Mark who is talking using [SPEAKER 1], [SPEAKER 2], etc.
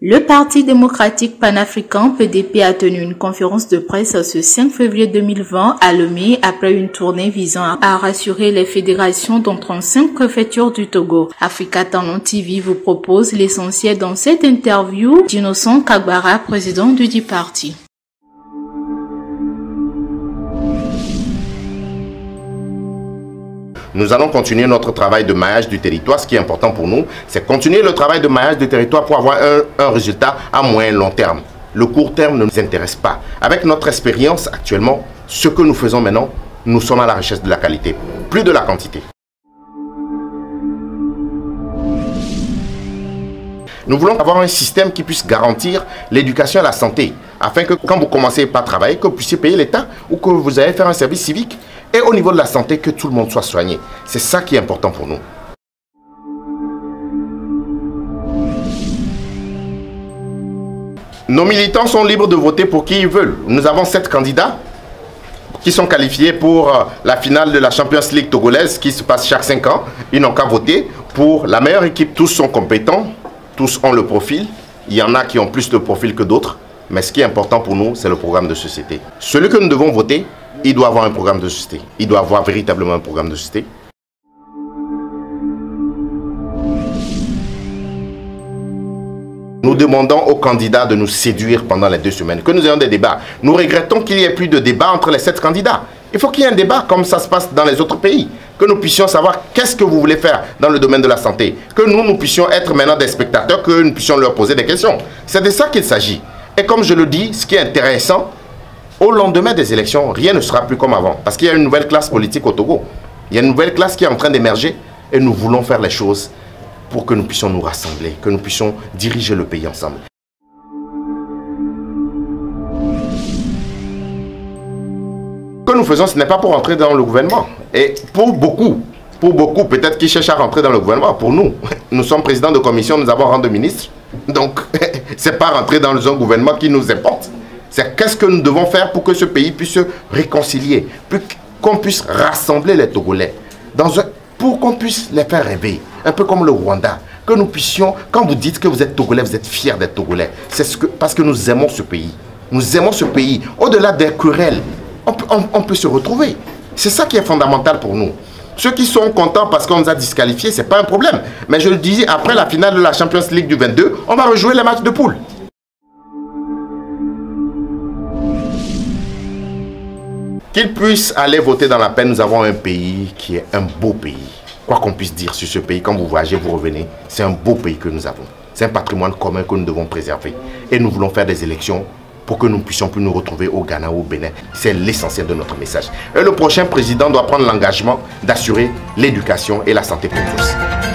[SPEAKER 1] Le Parti démocratique panafricain PDP a tenu une conférence de presse ce 5 février 2020 à Lomé après une tournée visant à rassurer les fédérations dans 35 préfectures du Togo. Africa Talent TV vous propose l'essentiel dans cette interview d'Innocent Kagbara, président du dit parti.
[SPEAKER 2] Nous allons continuer notre travail de maillage du territoire. Ce qui est important pour nous, c'est continuer le travail de maillage du territoire pour avoir un résultat à moyen et long terme. Le court terme ne nous intéresse pas. Avec notre expérience actuellement, ce que nous faisons maintenant, nous sommes à la recherche de la qualité, plus de la quantité. Nous voulons avoir un système qui puisse garantir l'éducation et la santé, afin que quand vous commencez par travailler, que vous puissiez payer l'État ou que vous allez faire un service civique. Et au niveau de la santé, que tout le monde soit soigné. C'est ça qui est important pour nous. Nos militants sont libres de voter pour qui ils veulent. Nous avons 7 candidats qui sont qualifiés pour la finale de la Champions League togolaise qui se passe chaque 5 ans. Ils n'ont qu'à voter pour la meilleure équipe. Tous sont compétents, tous ont le profil. Il y en a qui ont plus de profil que d'autres. Mais ce qui est important pour nous, c'est le programme de société. Celui que nous devons voter, il doit avoir un programme de société. Il doit avoir véritablement un programme de société. Nous demandons aux candidats de nous séduire pendant les 2 semaines, que nous ayons des débats. Nous regrettons qu'il n'y ait plus de débat entre les 7 candidats. Il faut qu'il y ait un débat comme ça se passe dans les autres pays. Que nous puissions savoir qu'est-ce que vous voulez faire dans le domaine de la santé. Que nous puissions être maintenant des spectateurs, que nous puissions leur poser des questions. C'est de ça qu'il s'agit. Et comme je le dis, ce qui est intéressant, au lendemain des élections, rien ne sera plus comme avant. Parce qu'il y a une nouvelle classe politique au Togo. Il y a une nouvelle classe qui est en train d'émerger. Et nous voulons faire les choses pour que nous puissions nous rassembler, que nous puissions diriger le pays ensemble. Ce que nous faisons, ce n'est pas pour entrer dans le gouvernement. Et pour beaucoup, peut-être qui cherchent à rentrer dans le gouvernement, pour nous, nous sommes présidents de commission, nous avons rang de ministre. Donc, ce n'est pas rentrer dans un gouvernement qui nous importe. C'est qu'est-ce que nous devons faire pour que ce pays puisse se réconcilier, qu'on puisse rassembler les Togolais, pour qu'on puisse les faire rêver, un peu comme le Rwanda, que nous puissions, quand vous dites que vous êtes Togolais, vous êtes fiers d'être Togolais, parce que nous aimons ce pays. Nous aimons ce pays. Au-delà des querelles, on peut se retrouver. C'est ça qui est fondamental pour nous. Ceux qui sont contents parce qu'on nous a disqualifiés, ce n'est pas un problème. Mais je le disais, après la finale de la Champions League du 22, on va rejouer les matchs de poule. Qu'ils puissent aller voter dans la paix, nous avons un pays qui est un beau pays. Quoi qu'on puisse dire sur ce pays, quand vous voyagez, vous revenez, c'est un beau pays que nous avons. C'est un patrimoine commun que nous devons préserver. Et nous voulons faire des élections pour que nous puissions plus nous retrouver au Ghana ou au Bénin. C'est l'essentiel de notre message. Et le prochain président doit prendre l'engagement d'assurer l'éducation et la santé pour tous.